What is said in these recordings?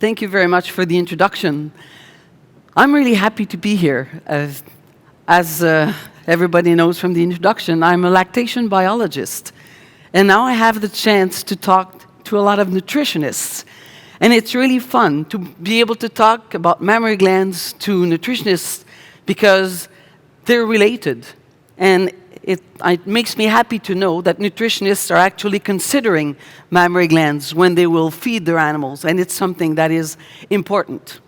Thank you very much for the introduction. I'm really happy to be here. As everybody knows from the introduction, I'm a lactation biologist. And now I have the chance to talk to a lot of nutritionists. And it's really fun to be able to talk about mammary glands to nutritionists because they're related. And it makes me happy to know that nutritionists are actually considering mammary glands when they will feed their animals, and it's something that is important.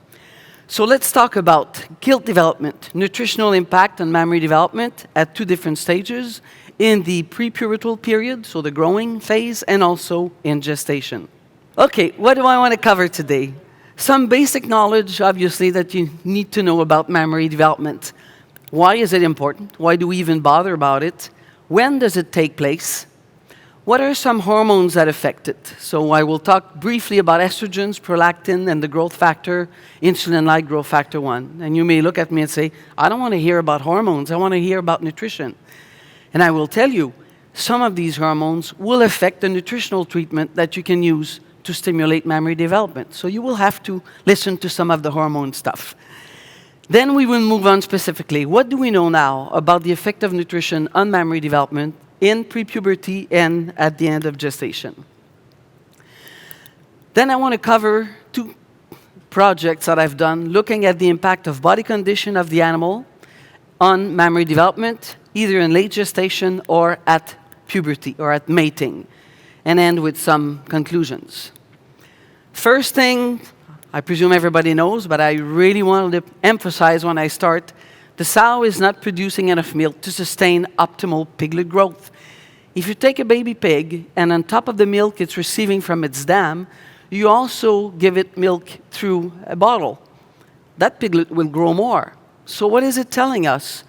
So let's talk about Gilt development, nutritional impact on mammary development at two different stages, in the prepubertal period, so the growing phase, and also in gestation. Okay, what do I want to cover today? Some basic knowledge, obviously, that you need to know about mammary development. Why is it important? Why do we even bother about it? When does it take place? What are some hormones that affect it? So I will talk briefly about estrogens, prolactin, and the growth factor, insulin-like growth factor 1. And you may look at me and say, I don't want to hear about hormones, I want to hear about nutrition. And I will tell you, some of these hormones will affect the nutritional treatment that you can use to stimulate mammary development. So you will have to listen to some of the hormone stuff. Then we will move on specifically. What do we know now about the effect of nutrition on mammary development in prepuberty and at the end of gestation? Then I want to cover two projects that I've done looking at the impact of body condition of the animal on mammary development, either in late gestation or at puberty or at mating, and end with some conclusions. First thing, I presume everybody knows, but I really wanted to emphasize when I start, the sow is not producing enough milk to sustain optimal piglet growth. If you take a baby pig and on top of the milk it's receiving from its dam, you also give it milk through a bottle. That piglet will grow more. So what is it telling us?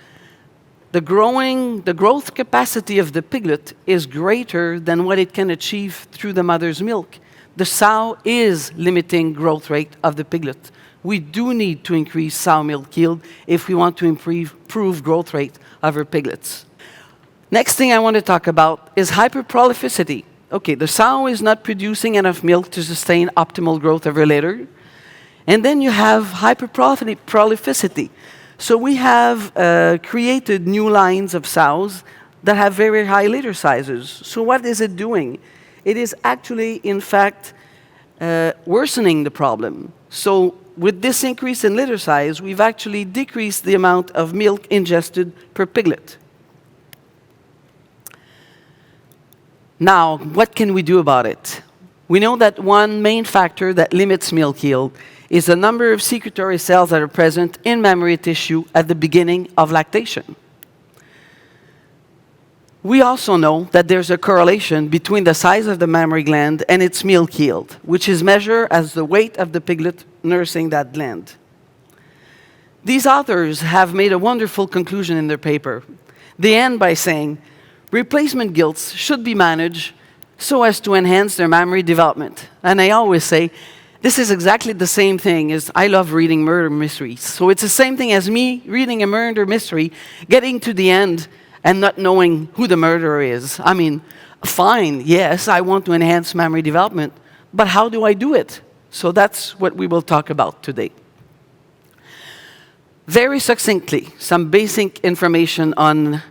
The growth capacity of the piglet is greater than what it can achieve through the mother's milk. The sow is limiting growth rate of the piglet. We do need to increase sow milk yield if we want to improve growth rate of our piglets. Next thing I want to talk about is hyperprolificity. Okay, the sow is not producing enough milk to sustain optimal growth of her litter. And then you have hyperprolificity. So we have created new lines of sows that have very high litter sizes. So what is it doing? It is actually, in fact, worsening the problem. So with this increase in litter size, we've actually decreased the amount of milk ingested per piglet. Now, what can we do about it? We know that one main factor that limits milk yield is the number of secretory cells that are present in mammary tissue at the beginning of lactation. We also know that there's a correlation between the size of the mammary gland and its milk yield, which is measured as the weight of the piglet nursing that gland. These authors have made a wonderful conclusion in their paper. They end by saying, replacement gilts should be managed so as to enhance their mammary development. And I always say, this is exactly the same thing as I love reading murder mysteries. So it's the same thing as me reading a murder mystery, getting to the end and not knowing who the murderer is. I mean, fine, yes, I want to enhance mammary development, but how do I do it? So that's what we will talk about today. Very succinctly, some basic information on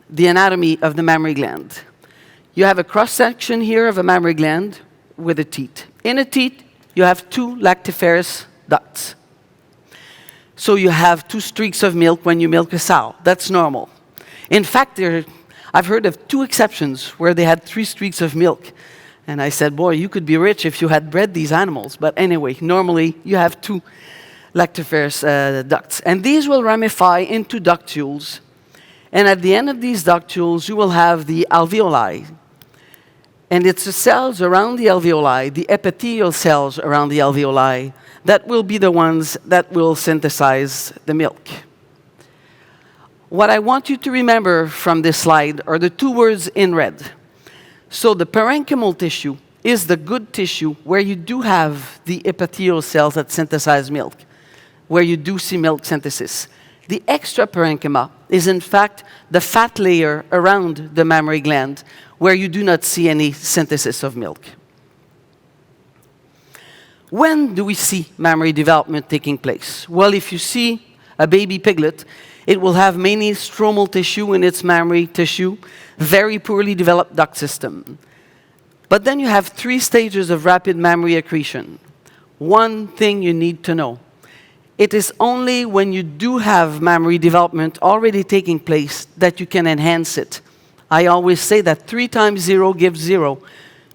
the anatomy of the mammary gland. You have a cross-section here of a mammary gland with a teat. In a teat, you have two lactiferous ducts. So you have two streaks of milk when you milk a sow. That's normal. In fact, I've heard of two exceptions where they had 3 streaks of milk. And I said, boy, you could be rich if you had bred these animals. But anyway, normally you have 2 lactiferous ducts. And these will ramify into ductules. And at the end of these ductules, you will have the alveoli. And it's the cells around the alveoli, the epithelial cells around the alveoli, that will be the ones that will synthesize the milk. What I want you to remember from this slide are the 2 words in red. So the parenchymal tissue is the good tissue where you do have the epithelial cells that synthesize milk, where you do see milk synthesis. The extra parenchyma is in fact the fat layer around the mammary gland where you do not see any synthesis of milk. When do we see mammary development taking place? Well, if you see a baby piglet, it will have mainly stromal tissue in its mammary tissue, very poorly developed duct system. But then you have 3 stages of rapid mammary accretion. One thing you need to know. It is only when you do have mammary development already taking place that you can enhance it. I always say that 3 times 0 gives 0.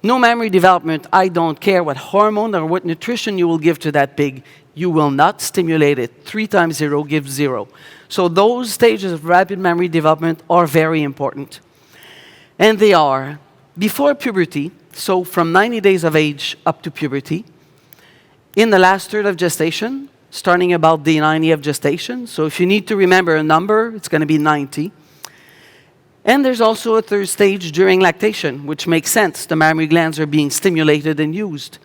No mammary development, I don't care what hormone or what nutrition you will give to that pig, you will not stimulate it. 3 times 0 gives 0. So those stages of rapid mammary development are very important. And they are before puberty, so from 90 days of age up to puberty, in the last third of gestation, starting about day 90 of gestation. So if you need to remember a number, it's going to be 90. And there's also a third stage during lactation, which makes sense. The mammary glands are being stimulated and used.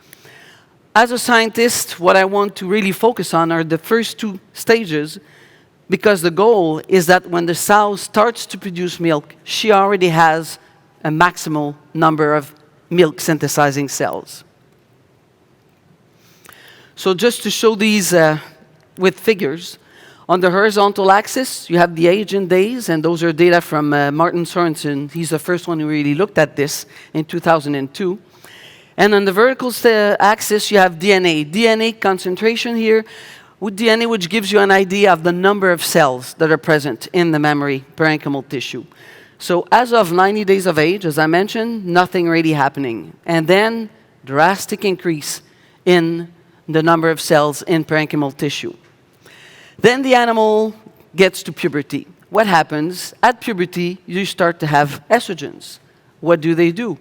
As a scientist, what I want to really focus on are the first 2 stages, because the goal is that when the sow starts to produce milk, she already has a maximal number of milk synthesizing cells. So just to show these with figures, on the horizontal axis, you have the age in days, and those are data from Martin Sorensen. He's the first one who really looked at this in 2002. And on the vertical axis, you have DNA. DNA concentration here, with DNA, which gives you an idea of the number of cells that are present in the mammary parenchymal tissue. So as of 90 days of age, as I mentioned, nothing really happening. And then drastic increase in the number of cells in parenchymal tissue. Then the animal gets to puberty. What happens? At puberty, you start to have estrogens. What do?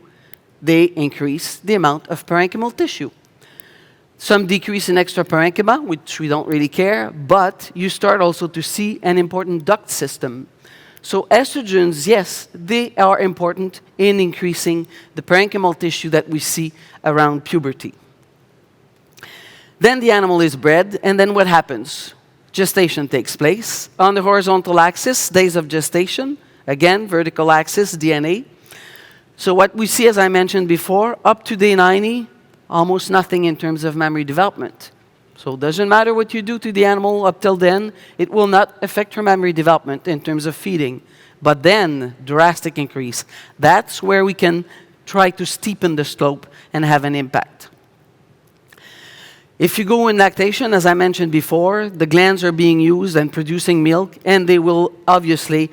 They increase the amount of parenchymal tissue. Some decrease in extraparenchyma, which we don't really care, but you start also to see an important duct system. So estrogens, yes, they are important in increasing the parenchymal tissue that we see around puberty. Then the animal is bred, and then what happens? Gestation takes place. On the horizontal axis, days of gestation. Again, vertical axis, DNA. So what we see, as I mentioned before, up to day 90, almost nothing in terms of mammary development. So it doesn't matter what you do to the animal up till then, it will not affect her mammary development in terms of feeding. But then, drastic increase. That's where we can try to steepen the slope and have an impact. If you go in lactation, as I mentioned before, the glands are being used and producing milk, and they will obviously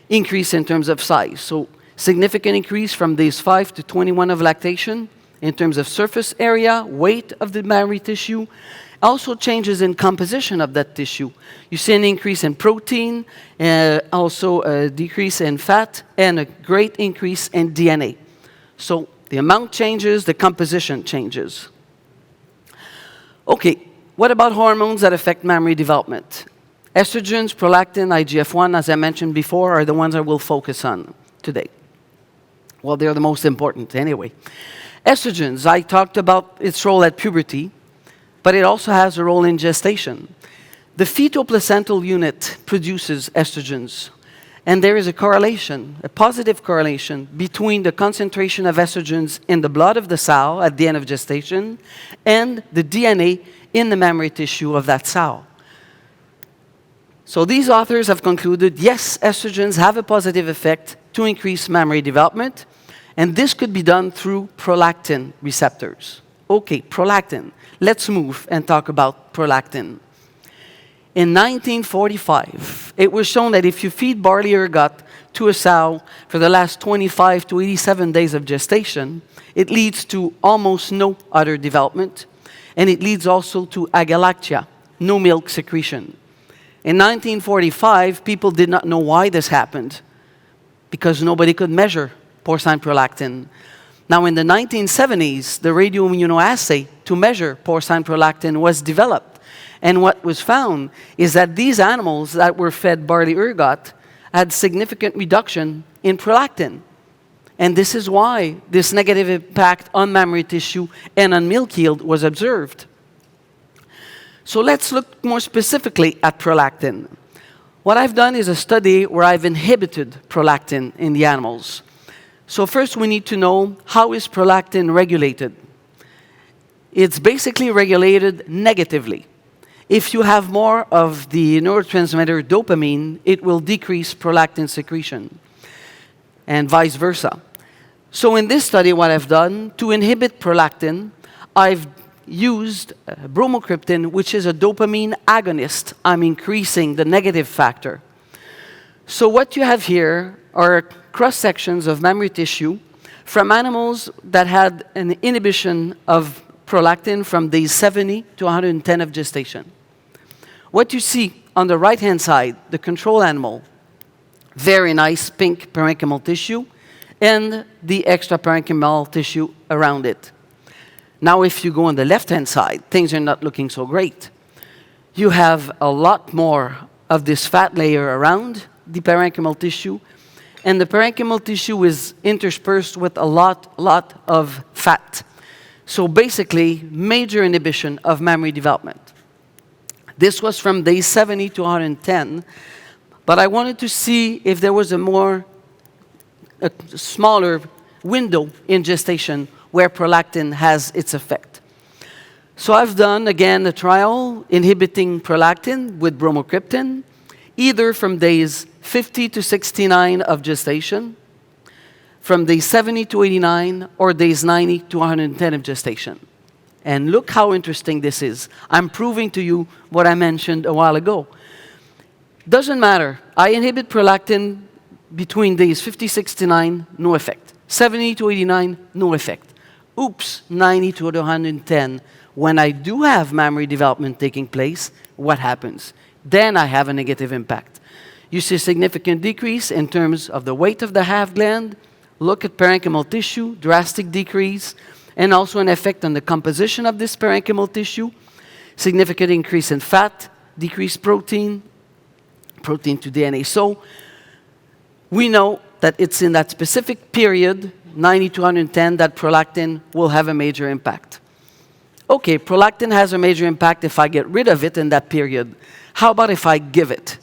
increase in terms of size. So significant increase from days 5 to 21 of lactation in terms of surface area, weight of the mammary tissue, also changes in composition of that tissue. You see an increase in protein, also a decrease in fat, and a great increase in DNA. So the amount changes, the composition changes. Okay, what about hormones that affect mammary development? Estrogens, prolactin, IGF-1, as I mentioned before, are the ones I will focus on today. Well, they're the most important anyway. Estrogens, I talked about its role at puberty, but it also has a role in gestation. The fetal-placental unit produces estrogens, and there is a correlation, a positive correlation, between the concentration of estrogens in the blood of the sow at the end of gestation and the DNA in the mammary tissue of that sow. So these authors have concluded, yes, estrogens have a positive effect to increase mammary development, and this could be done through prolactin receptors. Okay, prolactin. Let's move and talk about prolactin. In 1945, it was shown that if you feed barley ergot to a sow for the last 25 to 87 days of gestation, it leads to almost no udder development, and it leads also to agalactia, no milk secretion. In 1945, people did not know why this happened, because nobody could measure porcine prolactin. Now, in the 1970s, the radioimmunoassay to measure porcine prolactin was developed. And what was found is that these animals that were fed barley ergot had significant reduction in prolactin. And this is why this negative impact on mammary tissue and on milk yield was observed. So let's look more specifically at prolactin. What I've done is a study where I've inhibited prolactin in the animals. So first we need to know, how is prolactin regulated? it's basically regulated negatively. If you have more of the neurotransmitter dopamine, it will decrease prolactin secretion, and vice versa. So in this study, what I've done, to inhibit prolactin, I've used bromocriptine, which is a dopamine agonist. I'm increasing the negative factor. So what you have here are cross-sections of mammary tissue from animals that had an inhibition of prolactin from days 70 to 110 of gestation. What you see on the right-hand side, the control animal, very nice pink parenchymal tissue, and the extra parenchymal tissue around it. Now, if you go on the left-hand side, things are not looking so great. You have a lot more of this fat layer around the parenchymal tissue, and the parenchymal tissue is interspersed with a lot of fat. So basically, major inhibition of mammary development. This was from day 70 to 110, but I wanted to see if there was a smaller window in gestation where prolactin has its effect. So I've done, again, a trial inhibiting prolactin with bromocriptine, either from days 50 to 69 of gestation, from days 70 to 89, or days 90 to 110 of gestation. And look how interesting this is. I'm proving to you what I mentioned a while ago. Doesn't matter. I inhibit prolactin between days 50 to 69, no effect. 70 to 89, no effect. Oops, 90 to 110. When I do have mammary development taking place, what happens? Then I have a negative impact. You see a significant decrease in terms of the weight of the half gland. Look at parenchymal tissue, drastic decrease, and also an effect on the composition of this parenchymal tissue. Significant increase in fat, decreased protein to DNA. So we know that it's in that specific period, 90 to 110, that prolactin will have a major impact. Okay, prolactin has a major impact if I get rid of it in that period. How about if I give it?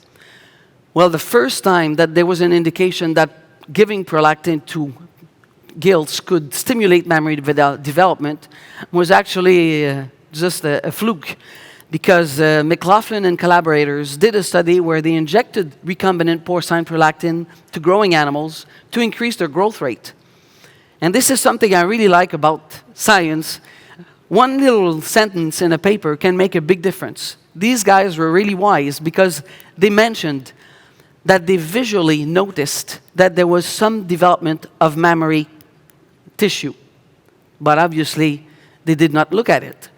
Well, the first time that there was an indication that giving prolactin to gilts could stimulate mammary development was actually just a fluke, because McLaughlin and collaborators did a study where they injected recombinant porcine prolactin to growing animals to increase their growth rate. And this is something I really like about science. One little sentence in a paper can make a big difference. These guys were really wise because they mentioned that they visually noticed that there was some development of mammary tissue. But obviously, they did not look at it.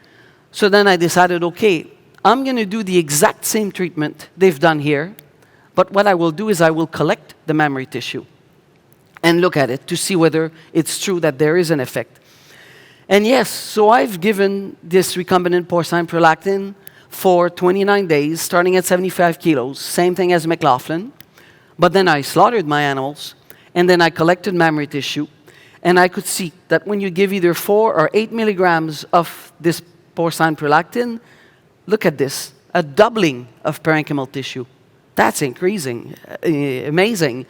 So then I decided, okay, I'm going to do the exact same treatment they've done here, but what I will do is I will collect the mammary tissue and look at it to see whether it's true that there is an effect. And yes, so I've given this recombinant porcine prolactin for 29 days, starting at 75 kilos, same thing as McLaughlin. But then I slaughtered my animals, and then I collected mammary tissue, and I could see that when you give either 4 or 8 milligrams of this porcine prolactin, look at this, a doubling of parenchymal tissue. That's increasing, amazing.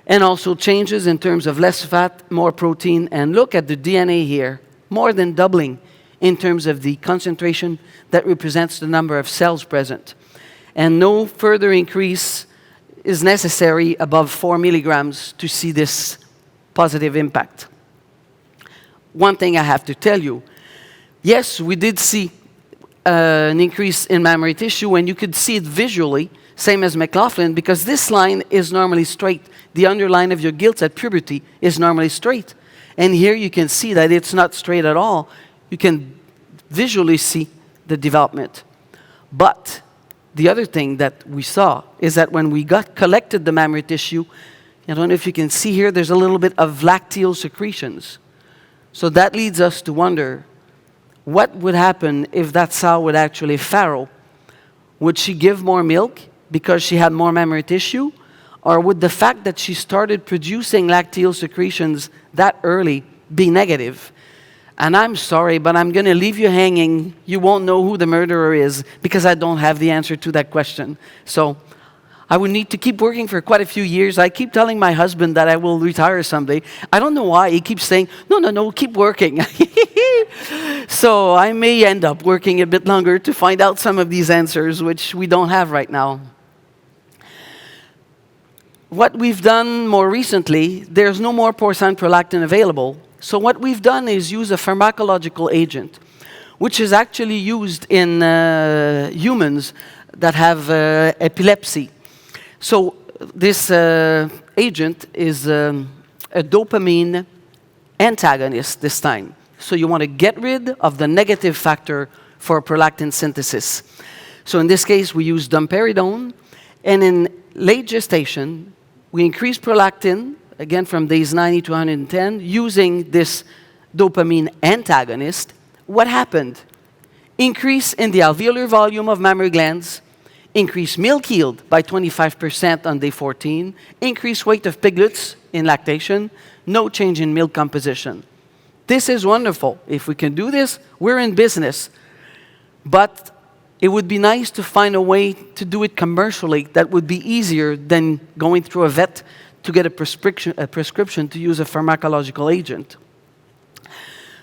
And also changes in terms of less fat, more protein, and look at the DNA here, more than doubling in terms of the concentration that represents the number of cells present. And no further increase is necessary above 4 milligrams to see this positive impact. One thing I have to tell you, yes, we did see an increase in mammary tissue, and you could see it visually, same as McLaughlin, because this line is normally straight. The underline of your gilts at puberty is normally straight. And here you can see that it's not straight at all. You can visually see the development. But the other thing that we saw is that when we collected the mammary tissue, I don't know if you can see here, there's a little bit of lacteal secretions. So that leads us to wonder, what would happen if that sow would actually farrow? Would she give more milk because she had more mammary tissue? Or would the fact that she started producing lacteal secretions that early be negative? And I'm sorry, but I'm going to leave you hanging. You won't know who the murderer is because I don't have the answer to that question. So I would need to keep working for quite a few years. I keep telling my husband that I will retire someday. I don't know why. He keeps saying, no, keep working. So I may end up working a bit longer to find out some of these answers, which we don't have right now. What we've done more recently, there's no more porcine prolactin available. So what we've done is use a pharmacological agent, which is actually used in humans that have epilepsy. So this agent is a dopamine antagonist this time. So you want to get rid of the negative factor for prolactin synthesis. So in this case, we use domperidone, and in late gestation, we increase prolactin, again from days 90 to 110, using this dopamine antagonist. What happened? Increase in the alveolar volume of mammary glands, increase milk yield by 25% on day 14, increase weight of piglets in lactation, no change in milk composition. This is wonderful. If we can do this, we're in business. But it would be nice to find a way to do it commercially that would be easier than going through a vet to get a prescription to use a pharmacological agent.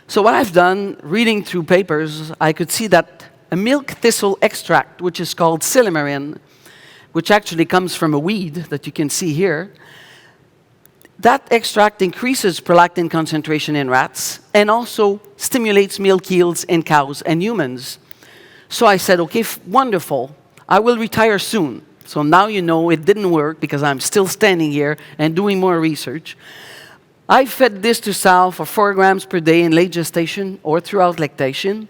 So what I've done, reading through papers, I could see that a milk thistle extract, which is called silymarin, which actually comes from a weed that you can see here, that extract increases prolactin concentration in rats and also stimulates milk yields in cows and humans. So I said, okay, wonderful. I will retire soon. So now you know it didn't work because I'm still standing here and doing more research. I fed this to sow for 4 grams per day in late gestation or throughout lactation.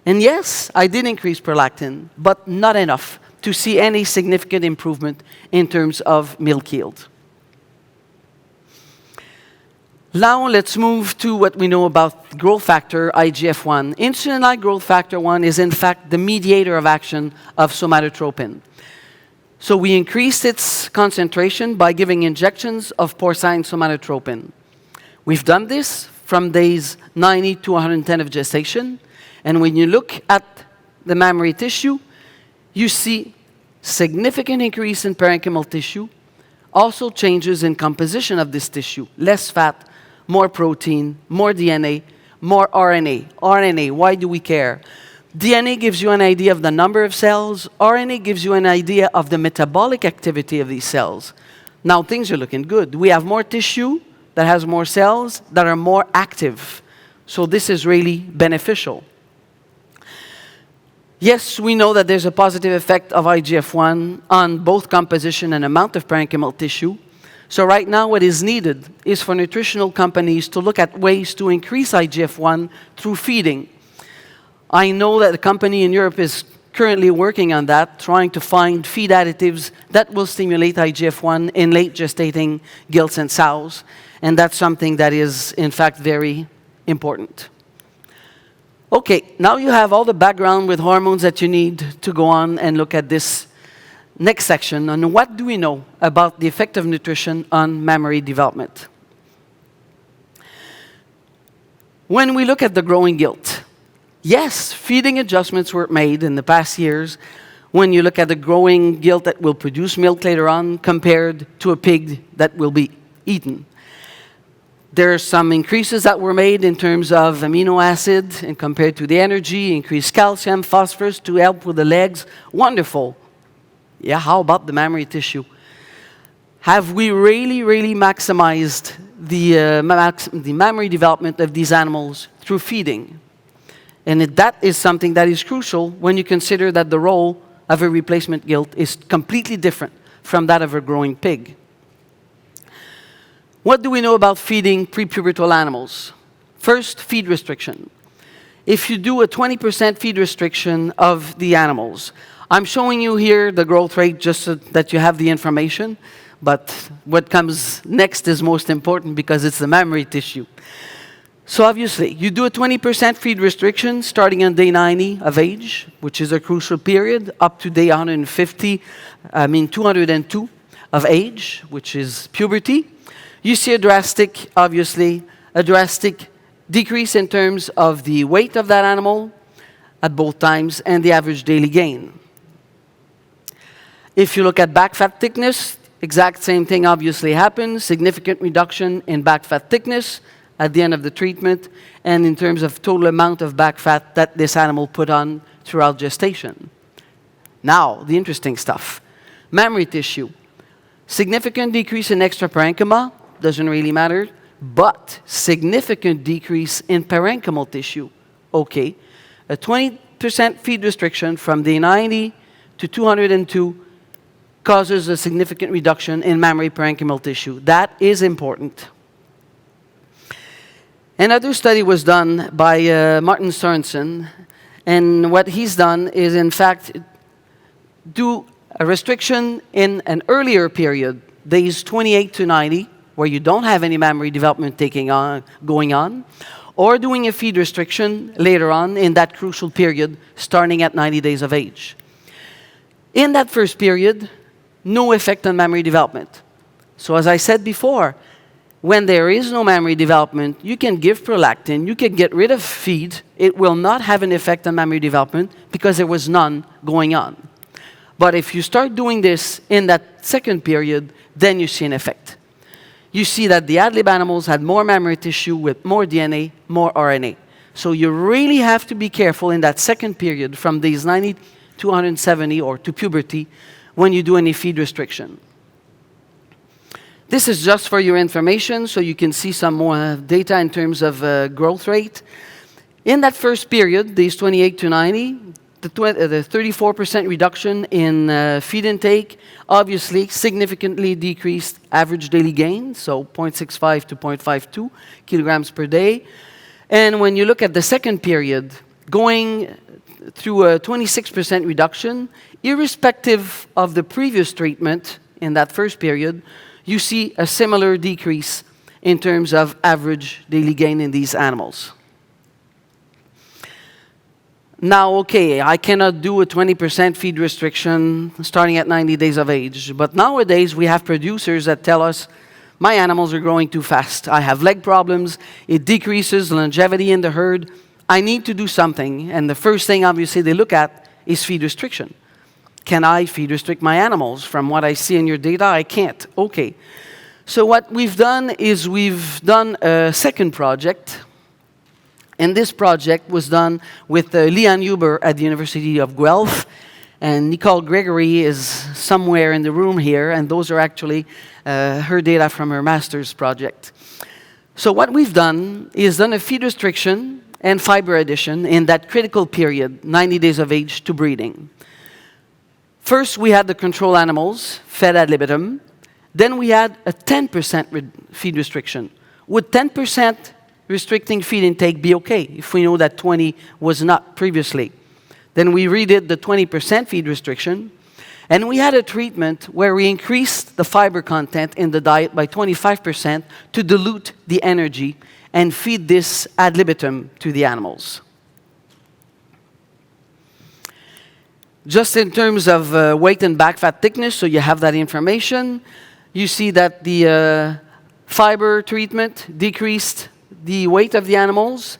And yes, I did increase prolactin, but not enough to see any significant improvement in terms of milk yield. Now let's move to what we know about growth factor, IGF-1. Insulin-like growth factor 1 is in fact the mediator of action of somatotropin. So we increased its concentration by giving injections of porcine somatotropin. We've done this from days 90 to 110 of gestation. And when you look at the mammary tissue, you see significant increase in parenchymal tissue, also changes in composition of this tissue, less fat, more protein, more DNA, more RNA. RNA, why do we care? DNA gives you an idea of the number of cells. RNA gives you an idea of the metabolic activity of these cells. Now things are looking good. We have more tissue that has more cells that are more active. So this is really beneficial. Yes, we know that there's a positive effect of IGF-1 on both composition and amount of parenchymal tissue. So right now what is needed is for nutritional companies to look at ways to increase IGF-1 through feeding. I know that a company in Europe is currently working on that, trying to find feed additives that will stimulate IGF-1 in late gestating gilts and sows. And that's something that is, in fact, very important. Okay, now you have all the background with hormones that you need to go on and look at this next section on what do we know about the effect of nutrition on mammary development. When we look at the growing gilt, yes, feeding adjustments were made in the past years when you look at the growing gilt that will produce milk later on compared to a pig that will be eaten. There are some increases that were made in terms of amino acid and compared to the energy, increased calcium, phosphorus to help with the legs. Wonderful. Yeah, how about the mammary tissue? Have we really maximized the mammary development of these animals through feeding? And that is something that is crucial when you consider that the role of a replacement gilt is completely different from that of a growing pig. What do we know about feeding prepubertal animals? First, feed restriction. If you do a 20% feed restriction of the animals, I'm showing you here the growth rate just so that you have the information, but what comes next is most important because it's the mammary tissue. So obviously, you do a 20% feed restriction starting on day 90 of age, which is a crucial period, up to day 202 of age, which is puberty. You see a drastic decrease in terms of the weight of that animal at both times and the average daily gain. If you look at back fat thickness, exact same thing obviously happens, significant reduction in back fat thickness, at the end of the treatment, and in terms of total amount of back fat that this animal put on throughout gestation. Now, the interesting stuff. Mammary tissue. Significant decrease in extraparenchyma, doesn't really matter, but significant decrease in parenchymal tissue. Okay, a 20% feed restriction from day 90 to 202 causes a significant reduction in mammary parenchymal tissue. That is important. Another study was done by Martin Sorensen, and what he's done is, in fact, do a restriction in an earlier period, days 28 to 90, where you don't have any mammary development going on, or doing a feed restriction later on in that crucial period, starting at 90 days of age. In that first period, no effect on mammary development. So as I said before, when there is no mammary development, you can give prolactin, you can get rid of feed, it will not have an effect on mammary development because there was none going on. But if you start doing this in that second period, then you see an effect. You see that the ad lib animals had more mammary tissue with more DNA, more RNA. So you really have to be careful in that second period from days 90 to 170 or to puberty when you do any feed restriction. This is just for your information, so you can see some more data in terms of growth rate. In that first period, days 28 to 90, the 34% reduction in feed intake obviously significantly decreased average daily gain, so 0.65 to 0.52 kilograms per day. And when you look at the second period, going through a 26% reduction, irrespective of the previous treatment in that first period, you see a similar decrease in terms of average daily gain in these animals. Now, okay, I cannot do a 20% feed restriction starting at 90 days of age, but nowadays we have producers that tell us, my animals are growing too fast. I have leg problems, it decreases longevity in the herd, I need to do something. And the first thing, obviously, they look at is feed restriction. Can I feed restrict my animals? From what I see in your data, I can't. Okay. So what we've done is we've done a second project. And this project was done with Leanne Huber at the University of Guelph. And Nicole Gregory is somewhere in the room here. And those are actually her data from her master's project. So what we've done is done a feed restriction and fiber addition in that critical period, 90 days of age to breeding. First, we had the control animals fed ad libitum. Then we had a 10% feed restriction. Would 10% restricting feed intake be okay if we know that 20 was not previously? Then we redid the 20% feed restriction. And we had a treatment where we increased the fiber content in the diet by 25% to dilute the energy and feed this ad libitum to the animals. Just in terms of weight and back fat thickness, so you have that information, you see that the fiber treatment decreased the weight of the animals,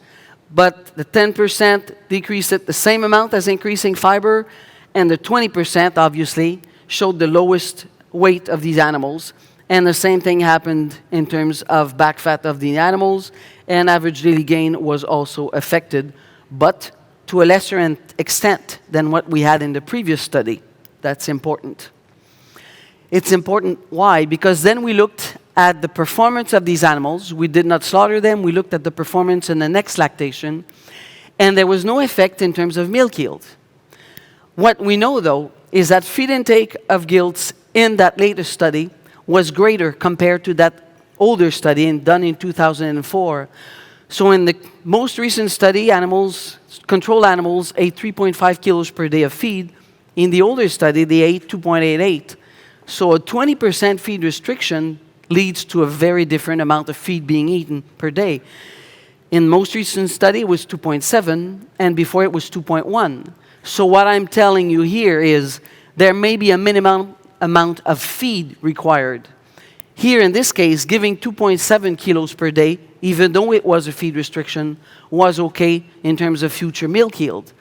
but the 10% decreased it the same amount as increasing fiber, and the 20% obviously showed the lowest weight of these animals. And the same thing happened in terms of back fat of the animals, and average daily gain was also affected, but to a lesser extent than what we had in the previous study. That's important. It's important, why? Because then we looked at the performance of these animals. We did not slaughter them. We looked at the performance in the next lactation, and there was no effect in terms of milk yield. What we know, though, is that feed intake of gilts in that latest study was greater compared to that older study done in 2004. So in the most recent study, control animals ate 3.5 kilos per day of feed. In the older study, they ate 2.88. So a 20% feed restriction leads to a very different amount of feed being eaten per day. In most recent study, it was 2.7, and before it was 2.1. So what I'm telling you here is there may be a minimum amount of feed required. Here, in this case, giving 2.7 kilos per day, even though it was a feed restriction, was okay in terms of future milk yield.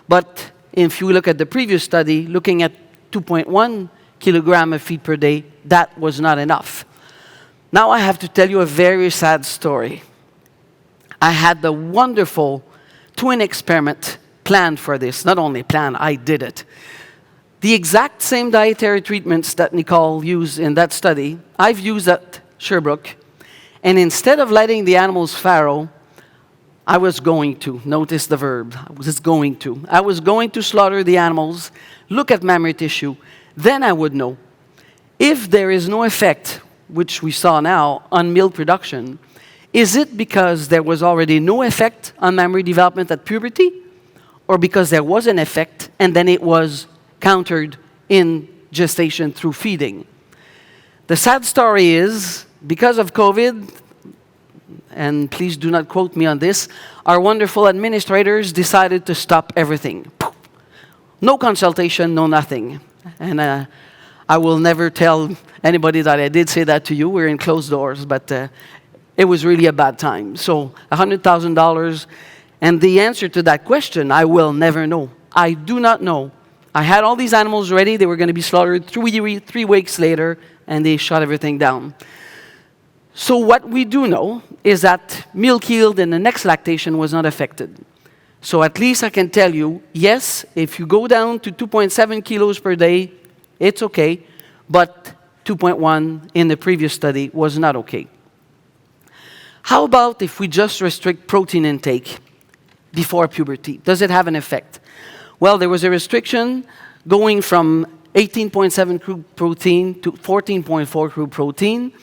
But if you look at the previous study, looking at 2.1 kilogram of feed per day, that was not enough. Now I have to tell you a very sad story. I had the wonderful twin experiment planned for this. Not only planned, I did it. The exact same dietary treatments that Nicole used in that study, I've used at Sherbrooke. And instead of letting the animals farrow, I was going to. Notice the verb. I was going to. I was going to slaughter the animals, look at mammary tissue. Then I would know. If there is no effect, which we saw now, on milk production, is it because there was already no effect on mammary development at puberty? Or because there was an effect and then it was countered in gestation through feeding? The sad story is, because of COVID, and please do not quote me on this, our wonderful administrators decided to stop everything. No consultation, no nothing. And I will never tell anybody that I did say that to you. We're in closed doors, but it was really a bad time. So $100,000, and the answer to that question, I will never know. I do not know. I had all these animals ready. They were going to be slaughtered 3 weeks later, and they shut everything down. So what we do know is that milk yield in the next lactation was not affected. So at least I can tell you, yes, if you go down to 2.7 kilos per day, it's okay, but 2.1 in the previous study was not okay. How about if we just restrict protein intake before puberty? Does it have an effect? Well, there was a restriction going from 18.7 crude protein to 14.4 crude protein,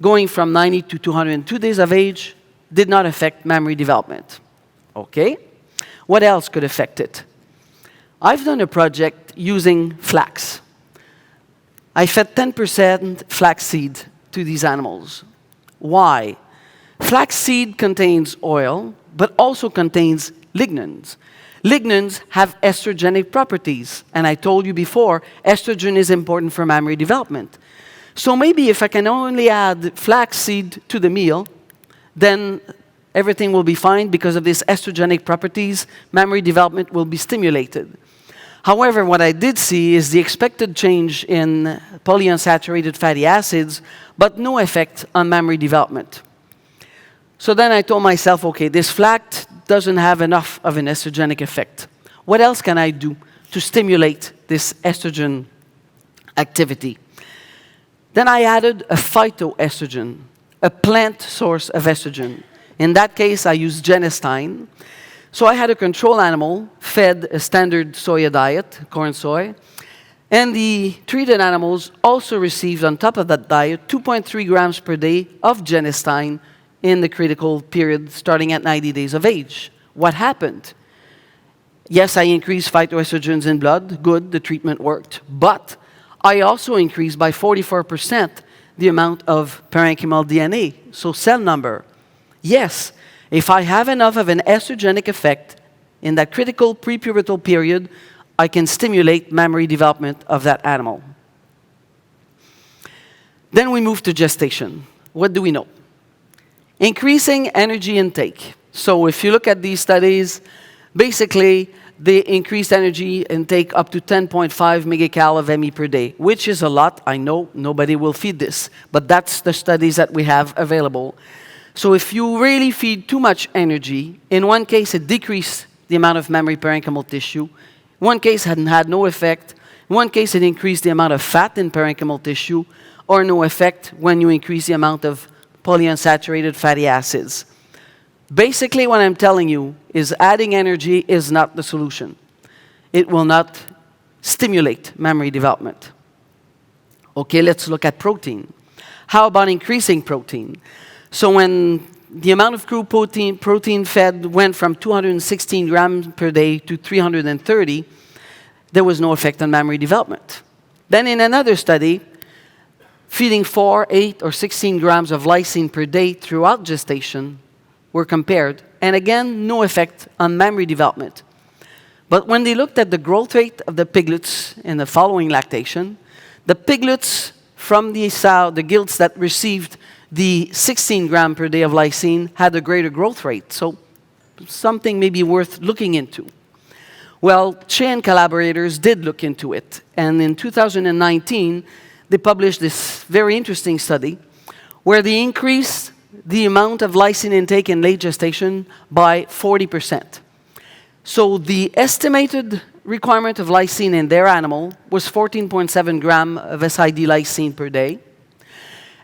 going from 90 to 202 days of age, did not affect mammary development. Okay. What else could affect it? I've done a project using flax. I fed 10% flaxseed to these animals. Why? Flaxseed contains oil, but also contains lignans. Lignans have estrogenic properties, and I told you before, estrogen is important for mammary development. So maybe if I can only add flaxseed to the meal, then everything will be fine because of these estrogenic properties, mammary development will be stimulated. However, what I did see is the expected change in polyunsaturated fatty acids, but no effect on mammary development. So then I told myself, okay, this flax doesn't have enough of an estrogenic effect. What else can I do to stimulate this estrogen activity? Then I added a phytoestrogen, a plant source of estrogen. In that case, I used genistein. So I had a control animal fed a standard soya diet, corn soy, and the treated animals also received on top of that diet 2.3 grams per day of genistein in the critical period starting at 90 days of age. What happened? Yes, I increased phytoestrogens in blood. Good, the treatment worked. But I also increased by 44% the amount of parenchymal DNA, so cell number. Yes, if I have enough of an estrogenic effect in that critical prepubertal period, I can stimulate mammary development of that animal. Then we move to gestation. What do we know? Increasing energy intake. So if you look at these studies, basically they increased energy intake up to 10.5 megacal of ME per day, which is a lot. I know nobody will feed this, but that's the studies that we have available. So if you really feed too much energy, in one case it decreased the amount of mammary parenchymal tissue, in one case it had no effect, in one case it increased the amount of fat in parenchymal tissue, or no effect when you increase the amount of polyunsaturated fatty acids. Basically what I'm telling you is adding energy is not the solution. It will not stimulate mammary development. Okay, let's look at protein. How about increasing protein? So when the amount of crude protein fed went from 216 grams per day to 330, there was no effect on mammary development. Then in another study, feeding 4, 8, or 16 grams of lysine per day throughout gestation were compared, and again, no effect on mammary development. But when they looked at the growth rate of the piglets in the following lactation, the piglets from the gilts that received the 16 gram per day of lysine had a greater growth rate. So something maybe worth looking into. Well, Che and collaborators did look into it. And in 2019, they published this very interesting study where they increased the amount of lysine intake in late gestation by 40%. So the estimated requirement of lysine in their animal was 14.7 grams of SID lysine per day.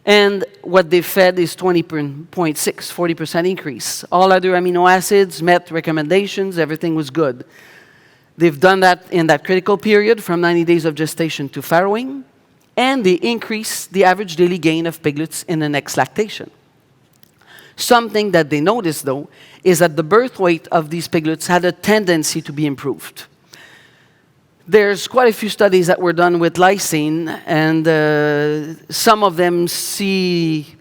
And what they fed is 20.6, 40% increase. All other amino acids met recommendations, everything was good. They've done that in that critical period from 90 days of gestation to farrowing, and they increased the average daily gain of piglets in the next lactation. Something that they noticed, though, is that the birth weight of these piglets had a tendency to be improved. There's quite a few studies that were done with lysine, and some of them see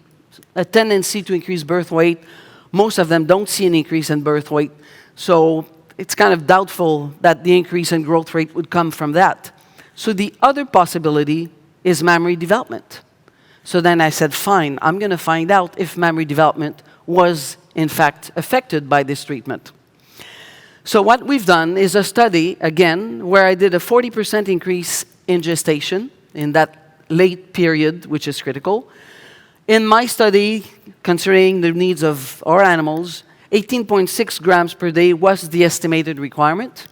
a tendency to increase birth weight. Most of them don't see an increase in birth weight. So it's kind of doubtful that the increase in growth rate would come from that. So the other possibility is mammary development. So then I said, fine, I'm going to find out if mammary development was, in fact, affected by this treatment. So what we've done is a study, again, where I did a 40% increase in gestation in that late period, which is critical. In my study, considering the needs of our animals, 18.6 grams per day was the estimated requirement.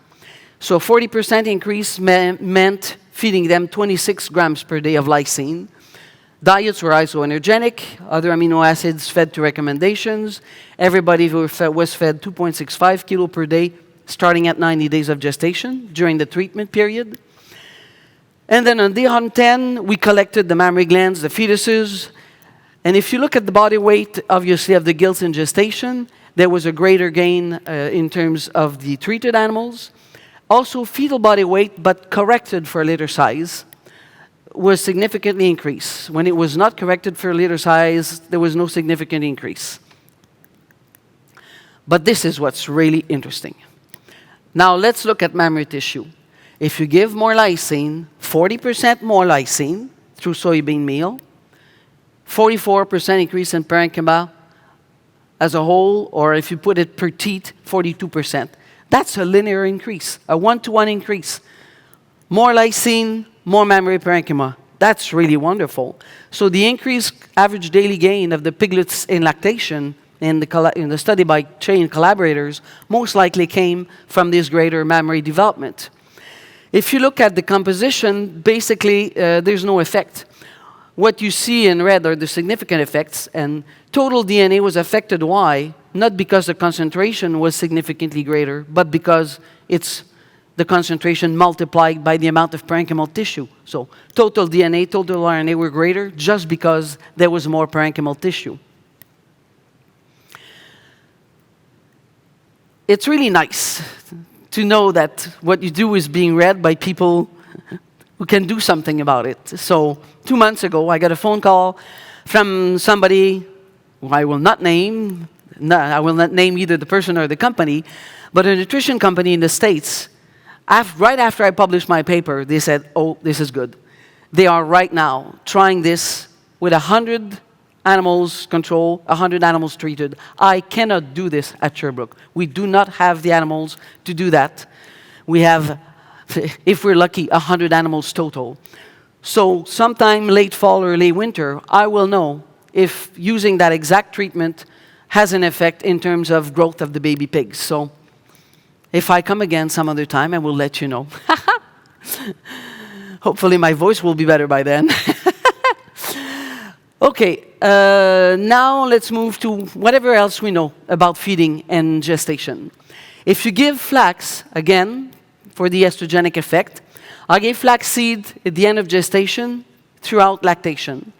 So 40% increase meant feeding them 26 grams per day of lysine. Diets were isoenergenic, other amino acids fed to recommendations. Everybody was fed 2.65 kilo per day, starting at 90 days of gestation during the treatment period. And then on day 110, we collected the mammary glands, the fetuses. And if you look at the body weight, obviously, of the gilts in gestation, there was a greater gain in terms of the treated animals. Also, fetal body weight, but corrected for litter size, was significantly increased. When it was not corrected for litter size, there was no significant increase. But this is what's really interesting. Now let's look at mammary tissue. If you give more lysine, 40% more lysine through soybean meal, 44% increase in parenchyma as a whole, or if you put it per teat, 42%. That's a linear increase, a one-to-one increase. More lysine, more mammary parenchyma. That's really wonderful. So the increased average daily gain of the piglets in lactation in the study by chain collaborators most likely came from this greater mammary development. If you look at the composition, basically there's no effect. What you see in red are the significant effects, and total DNA was affected. Why? Not because the concentration was significantly greater, but because it's the concentration multiplied by the amount of parenchymal tissue. So total DNA, total RNA were greater just because there was more parenchymal tissue. It's really nice to know that what you do is being read by people who can do something about it. So 2 months ago, I got a phone call from somebody who I will not name. No, I will not name either the person or the company, but a nutrition company in the States. Right after I published my paper, they said, oh, this is good. They are right now trying this with 100 animals controlled, 100 animals treated. I cannot do this at Sherbrooke. We do not have the animals to do that. We have, if we're lucky, 100 animals total. So sometime late fall or late winter, I will know if using that exact treatment has an effect in terms of growth of the baby pigs. So if I come again some other time, I will let you know. Hopefully my voice will be better by then. Okay, now let's move to whatever else we know about feeding and gestation. If you give flax, again, for the estrogenic effect, I gave flax seed at the end of gestation throughout lactation.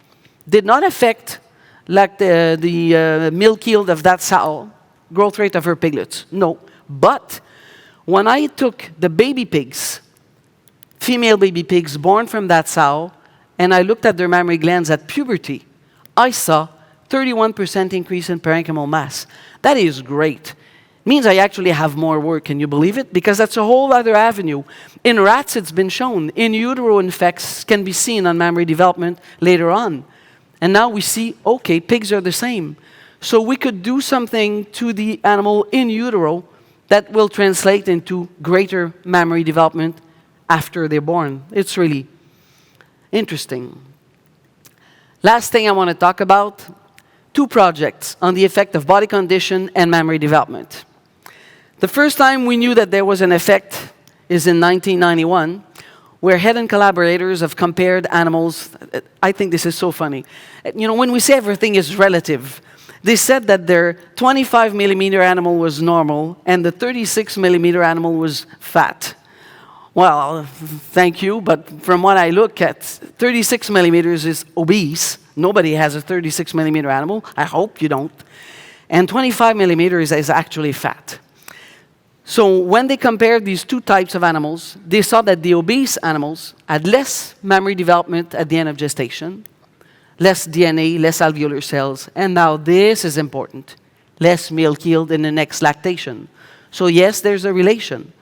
Did not affect the milk yield of that sow, growth rate of her piglets, no. But when I took the baby pigs, female baby pigs born from that sow, and I looked at their mammary glands at puberty, I saw 31% increase in parenchymal mass. That is great. Means I actually have more work, can you believe it? Because that's a whole other avenue. In rats, it's been shown. In utero effects can be seen on mammary development later on. And now we see, okay, pigs are the same. So we could do something to the animal in utero that will translate into greater mammary development after they're born. It's really interesting. Last thing I want to talk about, two projects on the effect of body condition and mammary development. The first time we knew that there was an effect is in 1991, where Head and collaborators have compared animals. I think this is so funny. You know, when we say everything is relative, they said that their 25 millimeter animal was normal and the 36 millimeter animal was fat. Well, thank you, but from what I look at, 36 millimeters is obese. Nobody has a 36 millimeter animal. I hope you don't. And 25 millimeters is actually fat. So when they compared these two types of animals, they saw that the obese animals had less mammary development at the end of gestation, less DNA, less alveolar cells, and now this is important, less milk yield in the next lactation. So yes, there's a relation.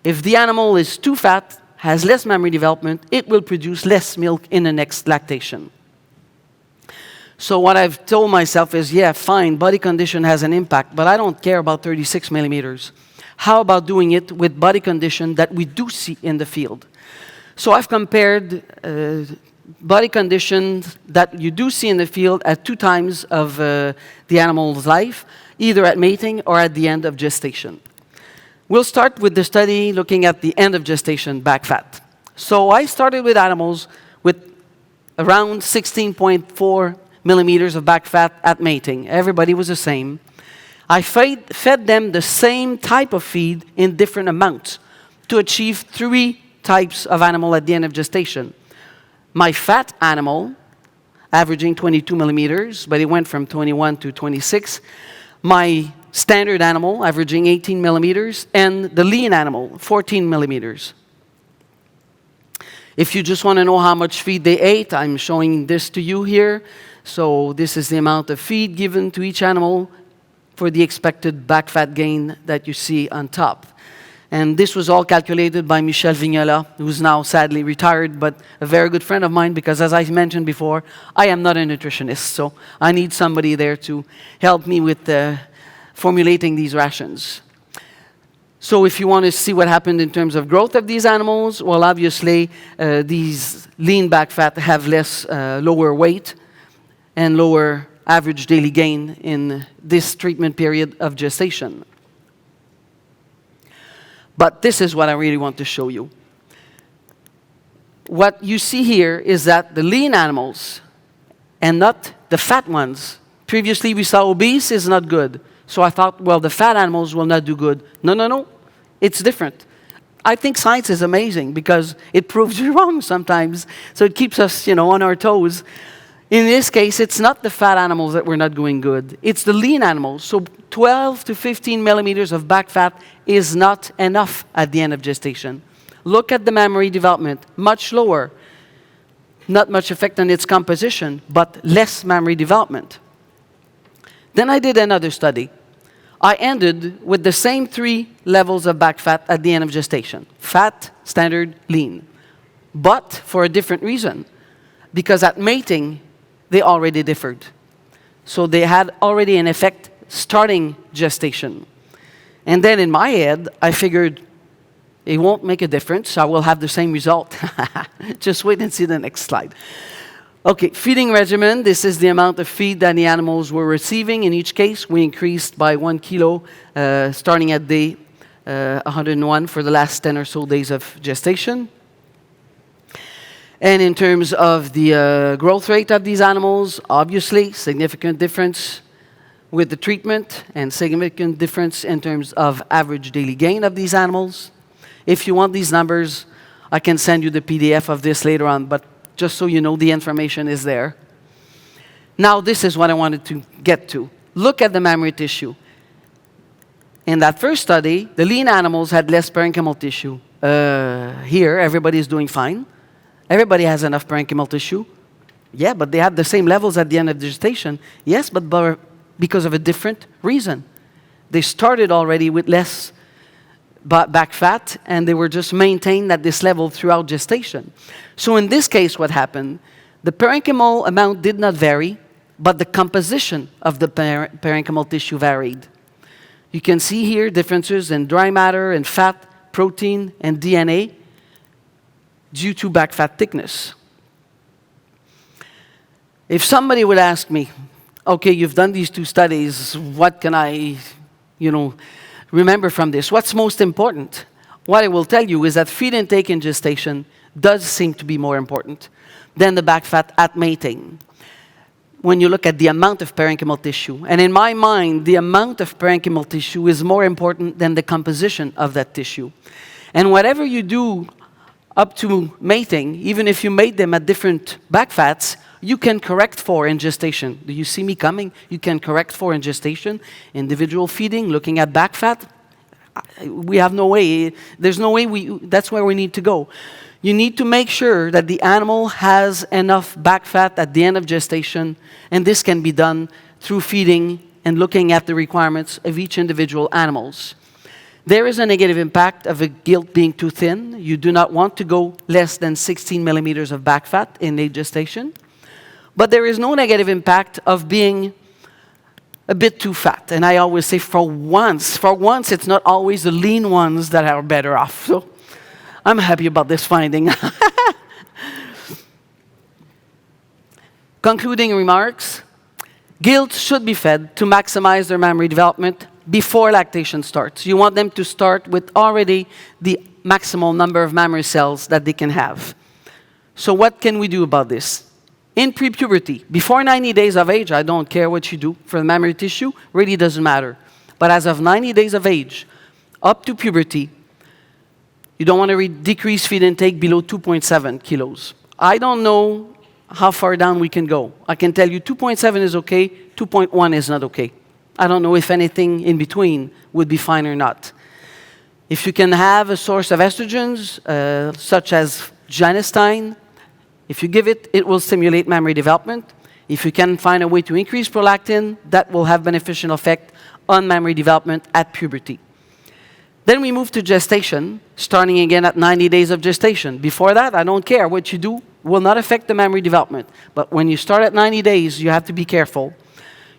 If the animal is too fat, has less mammary development, it will produce less milk in the next lactation. So what I've told myself is, yeah, fine, body condition has an impact, but I don't care about 36 millimeters. How about doing it with body condition that we do see in the field? So I've compared body conditions that you do see in the field at 2 times of the animal's life, either at mating or at the end of gestation. We'll start with the study looking at the end of gestation back fat. So I started with animals with around 16.4 millimeters of back fat at mating. Everybody was the same. I fed them the same type of feed in different amounts to achieve 3 types of animal at the end of gestation. My fat animal, averaging 22 millimeters, but it went from 21 to 26. My standard animal, averaging 18 millimeters, and the lean animal, 14 millimeters. If you just want to know how much feed they ate, I'm showing this to you here. So this is the amount of feed given to each animal for the expected back fat gain that you see on top. And this was all calculated by Michel Vignola, who's now sadly retired, but a very good friend of mine because, as I mentioned before, I am not a nutritionist, so I need somebody there to help me with formulating these rations. So if you want to see what happened in terms of growth of these animals, well, obviously, these lean back fat have lower weight and lower average daily gain in this treatment period of gestation. But this is what I really want to show you. What you see here is that the lean animals and not the fat ones. Previously we saw obese is not good. So I thought, well, the fat animals will not do good. No. It's different. I think science is amazing because it proves you wrong sometimes. So it keeps us, on our toes. In this case, it's not the fat animals that were not doing good. It's the lean animals. So 12 to 15 millimeters of back fat is not enough at the end of gestation. Look at the mammary development, much lower. Not much effect on its composition, but less mammary development. Then I did another study. I ended with the same 3 levels of back fat at the end of gestation. Fat, standard, lean. But for a different reason. Because at mating, they already differed. So they had already an effect starting gestation. And then in my head, I figured it won't make a difference. I will have the same result. Just wait and see the next slide. Okay, feeding regimen. This is the amount of feed that the animals were receiving. In each case, we increased by 1 kilo starting at day 101 for the last 10 or so days of gestation. And in terms of the growth rate of these animals, obviously, significant difference with the treatment and significant difference in terms of average daily gain of these animals. If you want these numbers, I can send you the PDF of this later on, but just so you know, the information is there. Now, this is what I wanted to get to. Look at the mammary tissue. In that first study, the lean animals had less parenchymal tissue. Here, everybody is doing fine. Everybody has enough parenchymal tissue. Yeah, but they have the same levels at the end of gestation. Yes, but because of a different reason. They started already with less back fat, and they were just maintained at this level throughout gestation. So in this case, what happened? The parenchymal amount did not vary, but the composition of the parenchymal tissue varied. You can see here differences in dry matter and fat, protein, and DNA due to back fat thickness. If somebody would ask me, okay, you've done these 2 studies. What can I, remember from this? What's most important? What I will tell you is that feed intake in gestation does seem to be more important than the back fat at mating when you look at the amount of parenchymal tissue. And in my mind, the amount of parenchymal tissue is more important than the composition of that tissue. And whatever you do up to mating, even if you mate them at different back fats, you can correct for in gestation. Do you see me coming? You can correct for in gestation, individual feeding, looking at back fat. We have no way. There's no way that's where we need to go. You need to make sure that the animal has enough back fat at the end of gestation, and this can be done through feeding and looking at the requirements of each individual animals. There is a negative impact of a gilt being too thin. You do not want to go less than 16 millimeters of back fat in late gestation. But there is no negative impact of being a bit too fat. And I always say for once, it's not always the lean ones that are better off. So I'm happy about this finding. Concluding remarks, gilt should be fed to maximize their mammary development before lactation starts. You want them to start with already the maximal number of mammary cells that they can have. So what can we do about this? In pre-puberty, before 90 days of age, I don't care what you do for the mammary tissue, really doesn't matter. But as of 90 days of age, up to puberty, you don't want to decrease feed intake below 2.7 kilos. I don't know how far down we can go. I can tell you 2.7 is okay, 2.1 is not okay. I don't know if anything in between would be fine or not. If you can have a source of estrogens, such as genistein, if you give it, it will stimulate mammary development. If you can find a way to increase prolactin, that will have beneficial effect on mammary development at puberty. Then we move to gestation, starting again at 90 days of gestation. Before that, I don't care what you do, will not affect the mammary development. But when you start at 90 days, you have to be careful.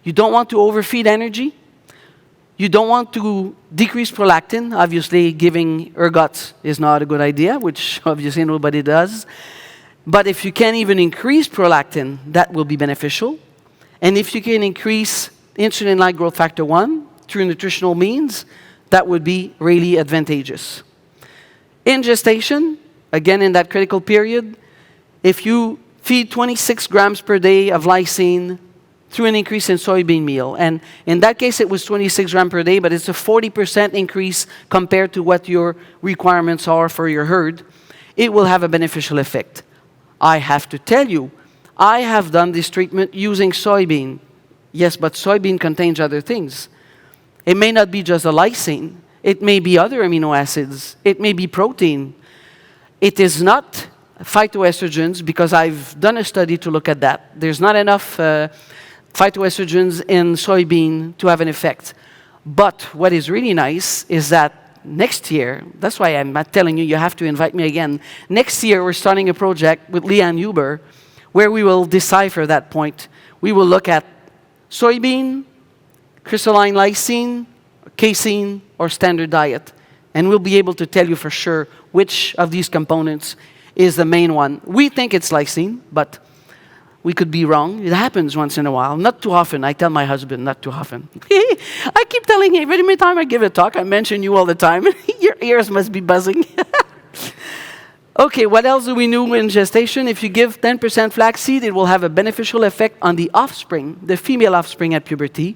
You don't want to overfeed energy. You don't want to decrease prolactin. Obviously, giving ergots is not a good idea, which obviously nobody does. But if you can even increase prolactin, that will be beneficial. And if you can increase insulin-like growth factor 1 through nutritional means, that would be really advantageous. In gestation, again in that critical period, if you feed 26 grams per day of lysine through an increase in soybean meal, and in that case it was 26 grams per day, but it's a 40% increase compared to what your requirements are for your herd, it will have a beneficial effect. I have to tell you, I have done this treatment using soybean. Yes, but soybean contains other things. It may not be just a lysine. It may be other amino acids. It may be protein. It is not phytoestrogens, because I've done a study to look at that. There's not enough phytoestrogens in soybean to have an effect. But what is really nice is that next year, that's why I'm not telling you, you have to invite me again. Next year, we're starting a project with Leanne Huber where we will decipher that point. We will look at soybean, crystalline lysine, casein, or standard diet. And we'll be able to tell you for sure which of these components is the main one. We think it's lysine, but we could be wrong. It happens once in a while. Not too often. I tell my husband, not too often. I keep telling him, every time I give a talk, I mention you all the time. Your ears must be buzzing. Okay, what else do we know in gestation? If you give 10% flaxseed, it will have a beneficial effect on the offspring, the female offspring at puberty.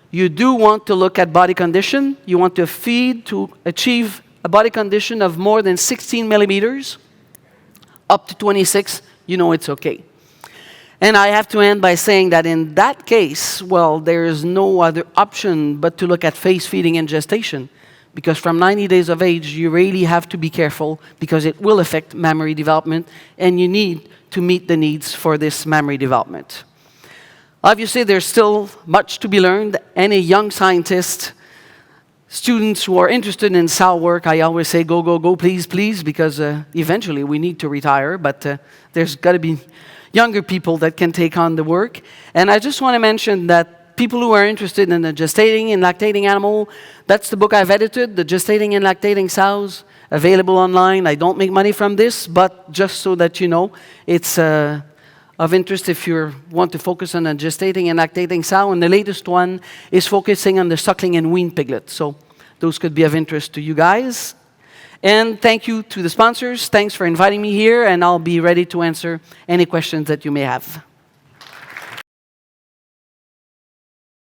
You do want to look at body condition. You want to feed to achieve a body condition of more than 16 millimeters. Up to 26, you know it's okay. And I have to end by saying that in that case, well, there is no other option but to look at phase feeding in gestation. Because from 90 days of age, you really have to be careful because it will affect mammary development, and you need to meet the needs for this mammary development. Obviously, there's still much to be learned. Any young scientist, students who are interested in cell work, I always say, go, go, go, please, please, because eventually we need to retire, but there's got to be younger people that can take on the work. And I just want to mention that people who are interested in the gestating and lactating animal, that's the book I've edited, The Gestating and Lactating Sows, available online. I don't make money from this, but just so that you know, it's of interest if you want to focus on a gestating and lactating sow, and the latest one is focusing on the suckling and weaned piglet. So those could be of interest to you guys. And thank you to the sponsors. Thanks for inviting me here, and I'll be ready to answer any questions that you may have.